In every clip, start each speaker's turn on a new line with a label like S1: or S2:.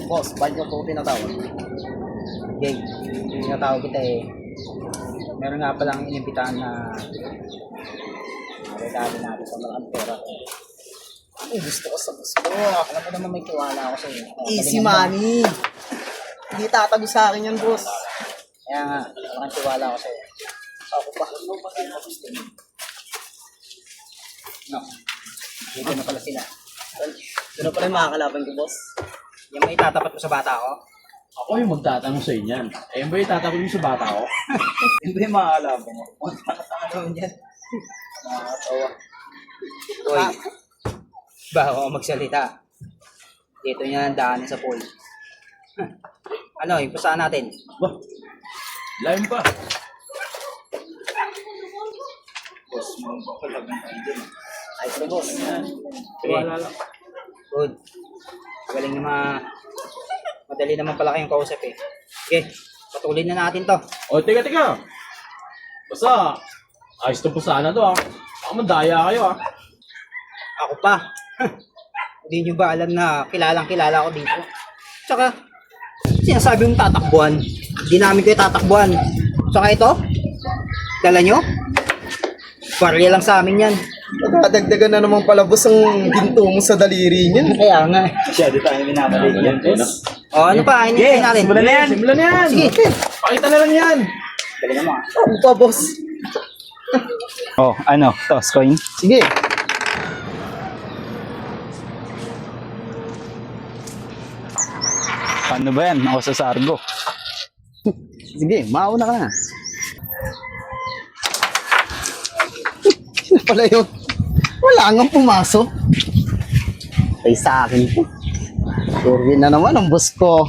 S1: Boss, bakit mo po tinatawag? Okay, tinatawag kita eh. Meron nga palang inimbitahan na regalo natin sa mga pera. Ay, gusto ko sa boss ko. Alam mo naman may tiwala ako sa iyo.
S2: Easy money. Hindi tatago sa akin yan, boss.
S1: Kaya nga, walang tiwala ako sa iyo. Ako pa. No. Dito na pala sila.
S2: Pero pala yung makakalaban ko, boss.
S1: Yung may tatapat ko sa bata ko.
S3: Ako yung magtatanong sa inyan. Ayun ba yung tatanong sa bata ko?
S1: Hindi yung mga kalaban mo. Tanga-tanga naman yan. Nakakatawa. Uy. Bago ako magsalita. Dito niya ang daanan sa pool. Ano, ipusahan natin.
S3: Bah, lalim pa.
S1: Boss, mo ba kalaban tayo dyan? Ayos na, boss.
S3: Wala lang.
S1: Good. Galing na madali naman pala kayong kausap eh. Okay, patuloy na natin to.
S3: O, teka. Basta, ayos to po sana to ah. Baka mandaya kayo ah.
S1: Ako pa. Hindi nyo ba alam na kilalang-kilala ako dito? Tsaka, sinasabi mong tatakbuhan. Hindi namin kayo tatakbuhan. Tsaka ito, dala nyo? Barya lang sa amin yan.
S2: Nagdagdagan na naman pala, boss, ang ginto mo sa daliri niyan.
S1: Kaya nga.
S2: Siya, di tayo minamali yan, boss.
S1: O, ano pa? Hinihintay natin.
S3: Simulan na yan. Simulan na yan.
S1: Sige.
S3: Pakita na lang yan.
S1: Galing mo.
S2: Ano pa, boss?
S4: Oh, ano? Toss coin?
S2: Sige.
S4: Paano ba yan? Ako sa Sargo.
S2: Sige, mauna ka na. Sino pala yun? Wala nang pumasok. Ay, sa akin po. Sure na naman ang boss ko.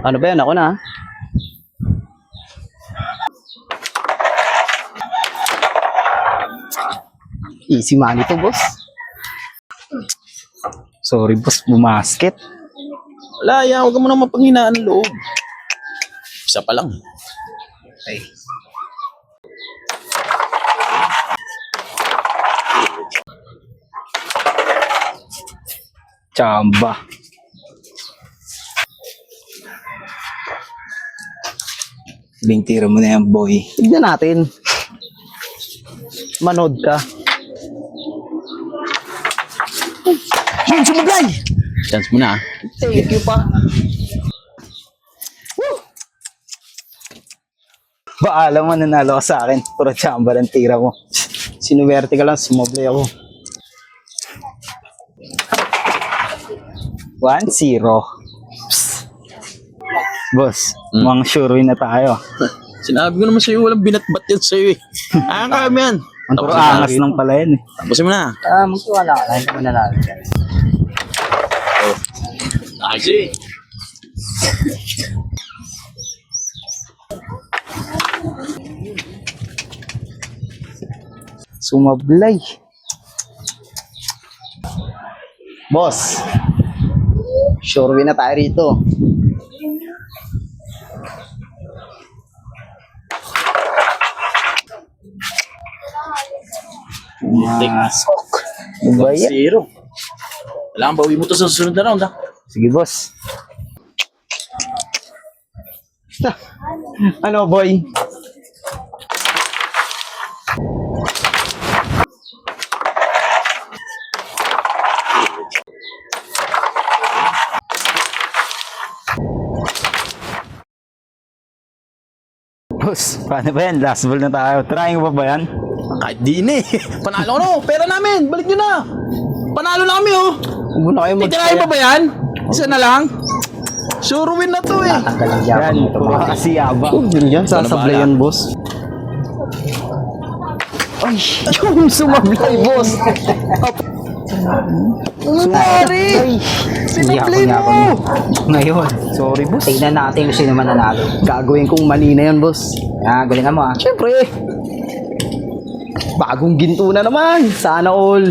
S2: Ano ba yan? Ako na. Easy money to, boss.
S4: Sorry, boss. Bumasket.
S3: Wala yan. Huwag mo na mapanghinaan ang loob. Isa pa lang.
S1: Ay.
S4: Chamba. Bintira mo na yan, boy.
S2: Tignan natin. Manood ka. Yun, sumablay!
S3: Chance mo na ah.
S2: Thank you pa.
S4: Ba, alam mo, nanalo ka sa akin. Puro chamba lang tira mo.
S2: Sinuwerte ka lang, sumablay ako.
S4: 1-0. Boss, mukhang sure win na tayo.
S3: Sinabi ko naman sa'yo, walang binatbat yan sa'yo eh. Kaya mo yan.
S4: Ang puro angas lang pala yan eh.
S3: Tapusin mo na.
S1: Magtiwala ka lang. Hindi ko nanalo.
S3: Ayos eh.
S4: Sumablay.
S2: Boss, sure win na tayo rito.
S4: Masok. Ano ba yan?
S3: 1-0. Kailangan bawi mo to sa susunod na round ah.
S4: Sige, boss.
S2: Ano, boy?
S4: Boss, paano ba yan? Last ball na tayo. Trying pa ba yan?
S3: Kahit di na eh. Panalo no. Pera namin. Balik nyo na. Panalo na kami oh.
S2: Huwag mo na kayo
S3: Titirahin pa ba yan? Isa na lang? Sure win na to eh.
S1: Tanggal ang
S4: Yan,
S1: yabang mo ito.
S4: puro kasi yabang.
S2: Huwag din yan, sasablay yan, boss. Ay, yung sumablay, boss. Nangyari! Sinablay mo!
S1: Ngayon,
S4: Sorry, boss.
S1: tignan natin kung sino man nanalo.
S2: Gagawin kong mali na yan, boss.
S1: Galingan mo ah.
S2: Siyempre. Bagong ginto na naman. Sana all.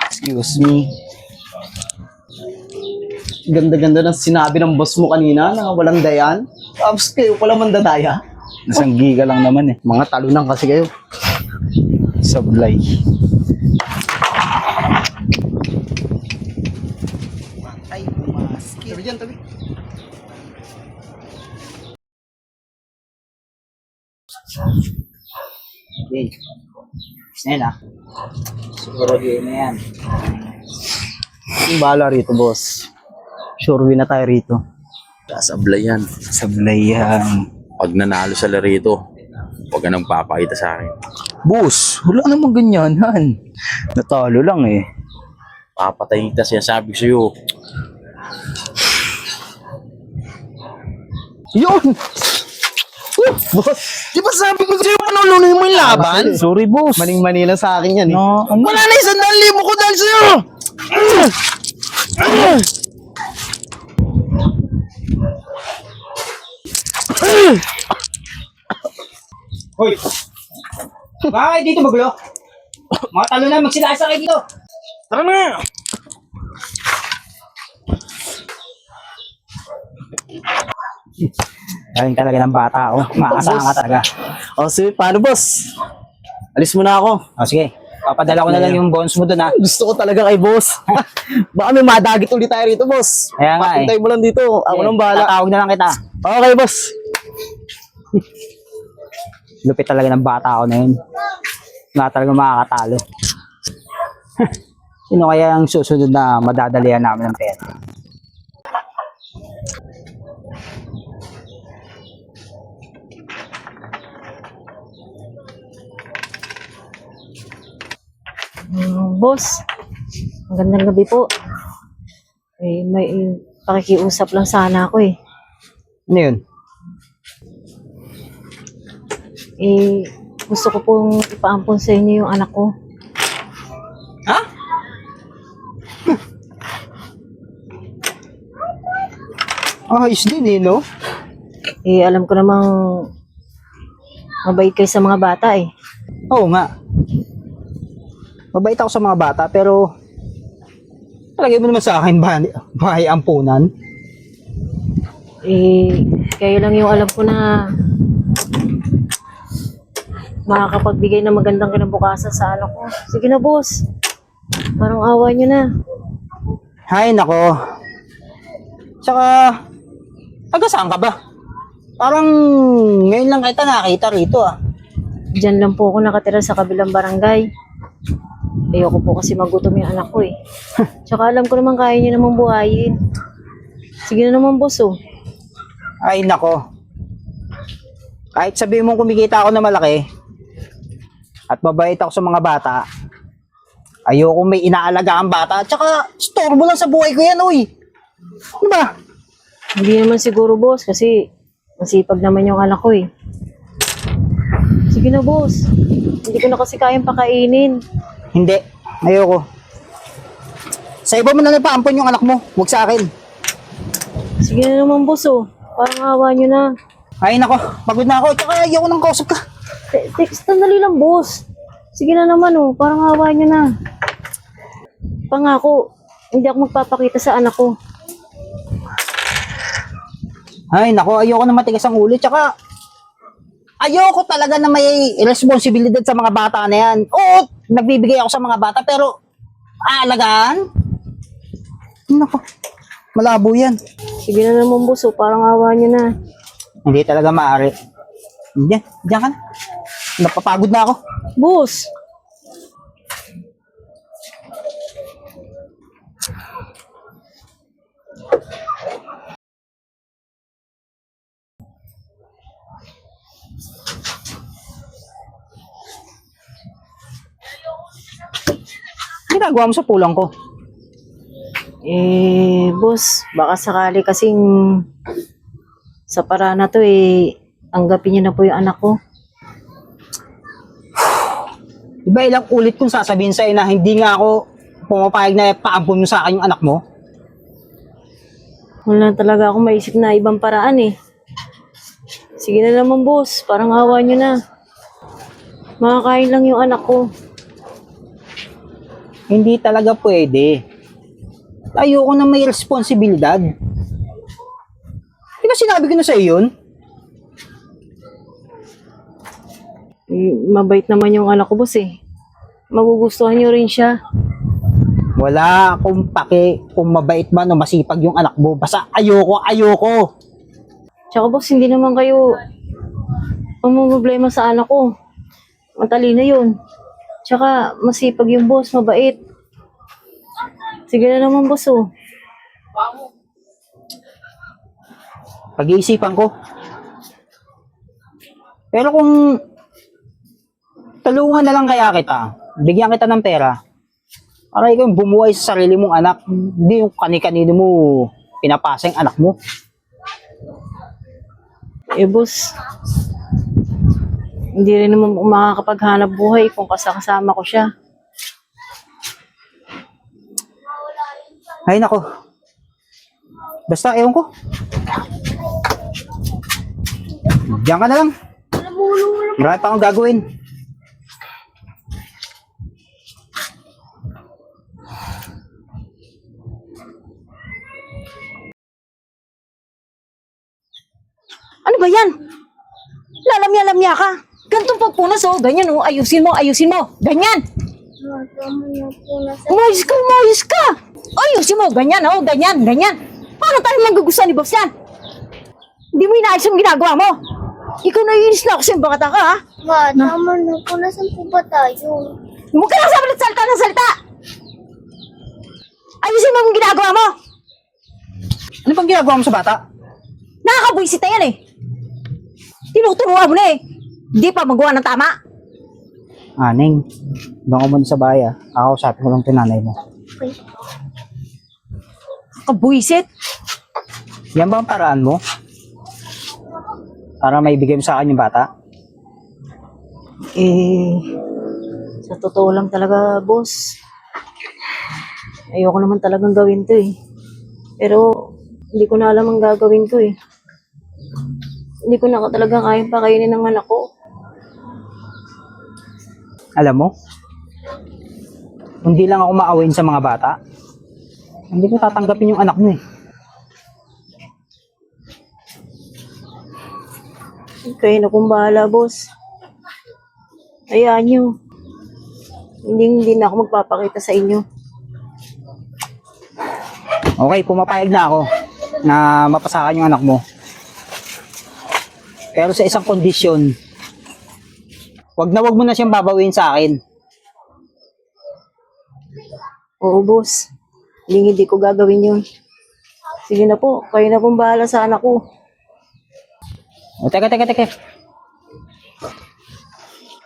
S4: Excuse me.
S2: Ganda-ganda ng sinabi ng boss mo kanina na walang dayan. Tapos kayo pala mandadaya.
S4: Nasang giga lang naman eh.
S2: Mga talunan kasi kayo.
S4: Sablay.
S2: Ay, pumaski. Tabi dyan, tabi.
S1: Okay. Gusto na yun ah. Siguro yun na yan.
S2: Yung bala rito, boss. Sure win na tayo rito.
S3: Sasablay yan.
S4: Sablay yan.
S3: Pag nanalo sa larito, huwag ka nang papakita sa akin.
S4: Boss, wala namang ganyan, han. Natalo lang eh.
S3: Papatayin kita siya, sabi ko sa'yo.
S2: Yun! Boss, di ba sabi ko sa'yo panulunin mo yung laban?
S4: Sorry, boss.
S2: Maning-mani lang sa akin yan eh.
S4: No, ano?
S2: Wala na 100,000 ko dahil sa'yo!
S1: Hoy! Bakit dito magulo? Mga talo na, magsilasa kayo dito.
S2: Tara na!
S1: Galing talaga ng bata, oh. Maasama ka talaga.
S2: O sige, paano boss? Alis muna ako.
S1: O sige, papadala ko na lang yung bonus mo dun ha.
S2: Gusto ko talaga kay boss. Baka may madagit ulit tayo rito, boss.
S1: Kaya nga eh.
S2: Patintay mo lang dito. Ako nang bahala.
S1: Tatawag na lang kita.
S2: Okay, boss.
S1: Lupit talaga ng bata ako na yun. Nga talaga makakatalo. Sino kaya ang susunod na madadalian namin ng pera?
S5: Boss, magandang gabi po. May pakikiusap lang sana ako eh.
S1: Ano yun?
S5: Gusto ko pong ipaampon sa inyo yung anak ko.
S1: Ha? Ayos din eh, no?
S5: Alam ko namang mabait kayo sa mga bata eh.
S1: Oo nga. Mabait ako sa mga bata, pero talagay mo naman sa akin bahay ampunan.
S5: Kayo lang yung alam ko na makakapagbigay ng magandang kinabukasan sa anak ko. Sige na, boss. Parang awa nyo na.
S1: Hay nako. Tsaka, taga saan ka ba? Parang ngayon lang kita nakita rito ah.
S5: Diyan lang po ako nakatira sa kabilang barangay. Ayoko po kasi magutom yung anak ko eh. Tsaka alam ko naman kaya niyo namang buhayin. Sige na naman, boss oh.
S1: Ay nako. Kahit sabihin mong kumikita ako na malaki at mabait ako sa mga bata, ayoko may inaalaga ang bata. Tsaka, storbo lang sa buhay ko yan, uy. Ano ba?
S5: Hindi naman siguro, boss, kasi masipag naman yung anak ko eh. Sige na, boss. Hindi ko na kasi kayang pakainin.
S1: Hindi. Ayoko. Sa iba mo na nagpaampon yung anak mo. Huwag sa akin.
S5: Sige na naman, boss oh. Parang awa nyo na.
S1: Ay nako, pagod na ako. Tsaka ayoko nang kausap ka.
S5: Text na dali lang, boss. Sige na naman oh. Parang awa nyo na. Pangako, hindi ako magpapakita sa anak ko.
S1: Ay nako, ayoko na matigas ang ulo. Tsaka, ayoko talaga na may responsibilidad sa mga bata na yan. Oo, nagbibigay ako sa mga bata, pero aalagaan? Nako, malabo yan.
S5: Sige na naman, boss oh. Parang awa nyo na.
S1: Hindi talaga maaari. Diyan ka na. Napapagod na ako.
S5: Boss!
S1: Ginagawa mo sa pulang ko.
S5: Boss, baka sakali kasing sa para na to anggapin niyo na po yung anak ko.
S1: Diba ilang ulit kong sasabihin sa'yo na hindi nga ako pumapayag na paampun mo sa akin yung anak mo?
S5: Wala talaga akong maisip na ibang paraan eh. Sige na naman, boss. Parang awa niyo na. Makakain lang yung anak ko.
S1: Hindi talaga pwede. Ayoko na may responsibilidad. Di ba sinabi ko na sa'yo yun?
S5: Mabait naman yung anak ko, boss eh. Magugustuhan niyo rin siya.
S1: Wala akong pake kung mabait man o masipag yung anak mo. Basta ayoko.
S5: Tsaka boss, hindi naman kayo ang problema sa anak ko. Matalino yun. Tsaka masipag yung boss, mabait. Sige na naman boss oh.
S1: Pag-iisipan ko. Pero kung tulungan na lang kaya kita, bigyan kita ng pera, para ikaw yung bumuhay sa sarili mong anak, hindi yung kani-kanino mo pinapasa yung anak mo.
S5: Eh boss, hindi rin naman makakapaghanap buhay kung kasama ko siya.
S1: Ay nako. Basta ewan ko. Diyan ka na lang. Marami pa akong gagawin.
S5: Ano ba yan? Lalamya-lamya ka. Gantong pagpunas oh. Ganyan oh. Ayusin mo. Ganyan. Umayos ka. Ayusin mo. Ganyan oh. Ganyan. Paano tayo magugustuhan ni boss yan? Hindi mo inaayos ang ginagawa mo. Ikaw naiinis na ako sa bata ka ha.
S6: Ma, tama na po. Nasaan po ba tayo?
S5: Huwag ka lang salita ng salita. Ayusin mo ang ginagawa mo.
S1: Ano bang ginagawa mo sa bata?
S5: Nakakabuisit na yan eh. Tinuturuan mo na eh. Hindi pa magawa ng tama.
S1: Aning, doon ko muna sa bahay ah. Ako, sabi ko lang ito nanay mo.
S5: Kabuisit.
S1: Yan ba ang paraan mo? Para may bigay mo sa akin yung bata?
S5: Eh, sa totoo lang talaga, boss. Ayoko naman talagang gawin to eh. Pero, hindi ko na alam ang gagawin ko eh. Hindi ko na talaga kayang pakainin ng anak ko.
S1: Alam mo, hindi lang ako maawain sa mga bata. Hindi ko tatanggapin yung anak mo eh.
S5: Kayo na kung bahala, boss. Hayaan nyo. Hindi na ako magpapakita sa inyo.
S1: Okay, pumapayag na ako na mapasakan yung anak mo. Pero sa isang kondisyon, wag mo na siyang babawin sa akin.
S5: Oo, boss. Hindi ko gagawin yun. Sige na po, kayo na pong bahala sa anak ko.
S1: O, teka.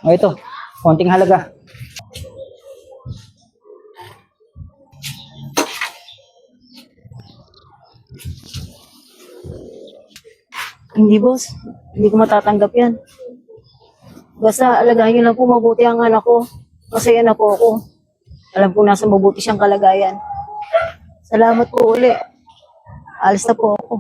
S1: O, ito. Konting halaga.
S5: Hindi, boss. Hindi ko matatanggap yan. Basta alagahan nyo lang po mabuti ang anak ko. Masaya na po ako. Alam ko nasa mabuti siyang kalagayan. Salamat po uli. Alis na po ako.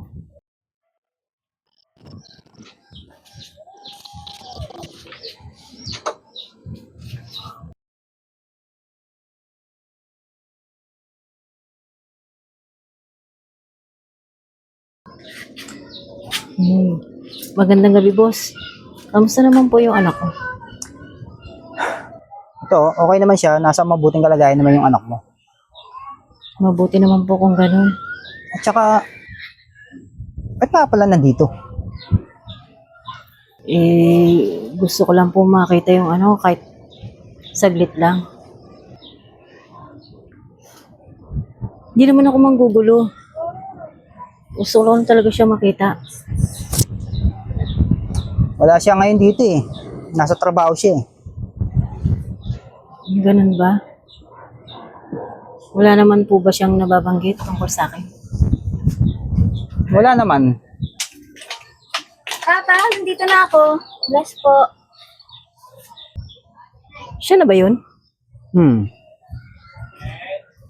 S5: Magandang gabi, boss. Kamusta naman po yung anak ko?
S1: Ito, okay naman siya. Nasa mabuting kalagayan naman yung anak mo.
S5: Mabuti naman po kung ganun.
S1: At saka, ba't nga pala nandito?
S5: Gusto ko lang po makita yung kahit saglit lang. Hindi naman ako manggugulo. Gusto ko lang talaga siya makita.
S1: Wala siya ngayon dito eh. Nasa trabaho siya eh.
S5: Ganun ba? Wala naman po ba siyang nababanggit tungkol sa akin?
S1: Wala naman.
S6: Papa, nandito na ako. Bless po.
S5: Siya na ba yun?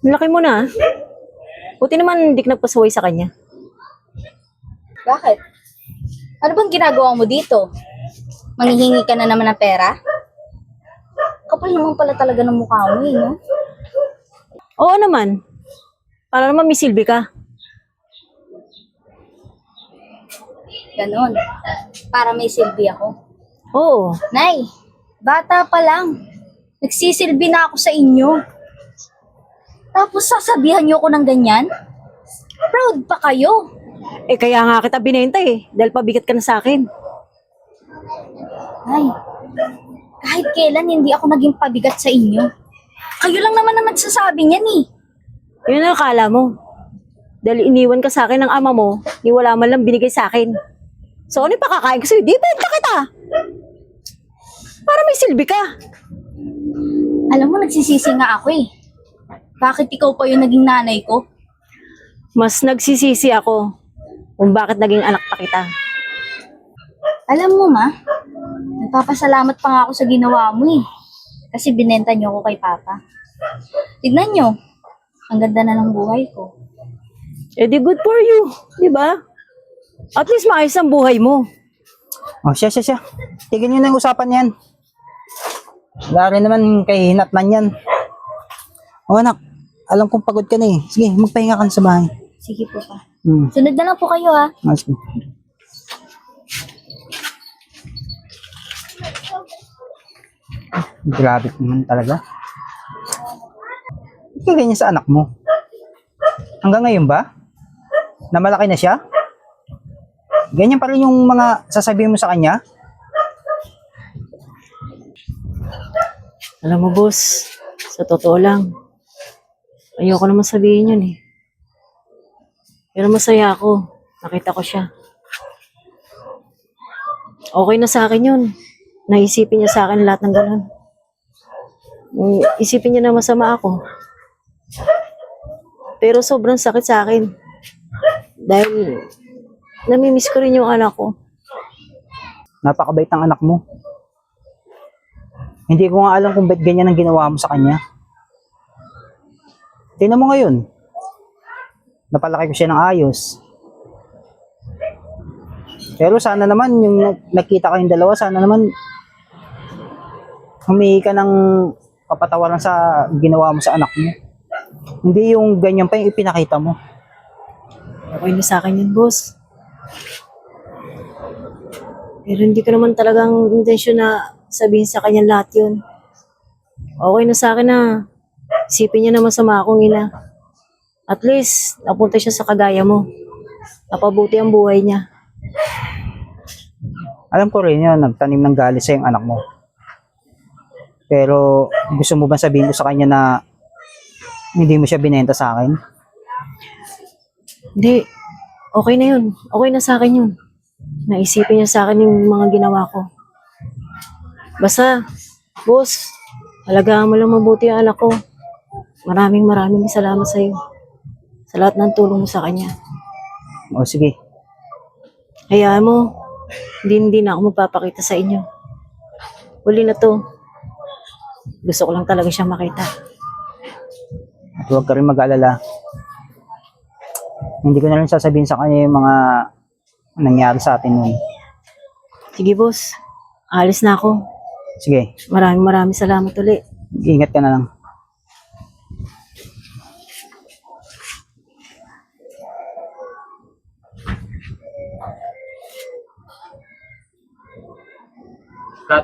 S5: Malaki mo na. Buti naman hindi ka nagpasaway sa kanya.
S6: Bakit? Ano bang ginagawa mo dito? Manghihingi ka na naman ng pera? Kapal naman pala talaga ng mukha mo, no?
S5: Oo naman. Para naman may silbi ka.
S6: Ganon. Para may silbi ako.
S5: Oo.
S6: Nay, Bata pa lang. Nagsisilbi na ako sa inyo. Tapos sasabihan niyo ako ng ganyan? Proud pa kayo.
S5: Eh kaya nga kita binenta dahil pabigat ka na sa akin.
S6: Ay, kahit kailan hindi ako naging pabigat sa inyo. Kayo lang naman ang nagsasabi niyan eh.
S5: Yun ang akala mo. Dahil iniwan ka sa akin ng ama mo, ni wala man lang binigay sa akin. So ano yung pakakain ko sa'yo? Di benta kita! Para may silbi ka.
S6: Alam mo, nagsisisi nga ako eh. Bakit ikaw pa yung naging nanay ko?
S5: Mas nagsisisi ako kung bakit naging anak pa kita.
S6: Alam mo ma, nagpapasalamat pa nga ako sa ginawa mo eh. Kasi binenta niyo ako kay Papa. Tignan niyo, ang ganda na ng buhay ko.
S5: Eh di good for you, di ba? At least maayos ang buhay mo.
S1: Oh, siya. Tignan nyo na yung usapan yan. Wala rin naman kay hinatnan yan. Oh anak, alam kong pagod ka na eh. Sige, magpahinga ka na sa bahay.
S6: Sige po pa.
S1: Hmm.
S6: Sunod na lang po kayo ha.
S1: Sige. Grabe naman talaga. Ba't ka ganyan sa anak mo? Hanggang ngayon ba? Na malaki na siya? Ganyan pa rin yung mga sasabihin mo sa kanya?
S5: Alam mo boss, sa totoo lang, ayoko naman sabihin yun eh. Pero masaya ako, nakita ko siya. Okay na sa akin yun. Naisipin niya sa akin lahat ng ganun. Isipin niya na masama ako. Pero sobrang sakit sa akin. Dahil namimiss ko rin yung anak ko.
S1: Napakabait ng anak mo. Hindi ko nga alam kung ba't ganyan ang ginawa mo sa kanya. Tingnan mo ngayon. Napalaki ko siya ng ayos. Pero sana naman, yung nakita kayong dalawa, sana naman humingi ka ng kapatawaran sa ginawa mo sa anak mo. Hindi yung ganyan pa yung ipinakita mo.
S5: Okay na sa akin yun, boss. Pero hindi ko naman talagang intensyon na sabihin sa kanya lahat yun. Okay na sa akin na isipin niya na masama akong ina. At least, napunta siya sa kagaya mo. Napabuti ang buhay niya.
S1: Alam ko rin yun, nagtanim ng galit sa yung anak mo. Pero gusto mo ba sabihin ko sa kanya na hindi mo siya binenta sa akin?
S5: Hindi. Okay na yun. Okay na sa akin yun. Naisipin niya sa akin yung mga ginawa ko. Basta, boss, alagaan mo lang mabuti ang anak ko. Maraming salamat sa iyo. Sa lahat ng tulong mo sa kanya.
S1: O sige,
S5: Hayaan mo, hindi na ako magpapakita sa inyo. Huli na to. Gusto ko lang talaga siya makita.
S1: at huwag ka rin mag-alala. Hindi ko na rin sasabihin sa kanya yung mga nangyari sa atin nun.
S5: Sige boss, alis na ako.
S1: Sige,
S5: Maraming salamat ulit.
S1: ingat ka na lang.
S3: Kat,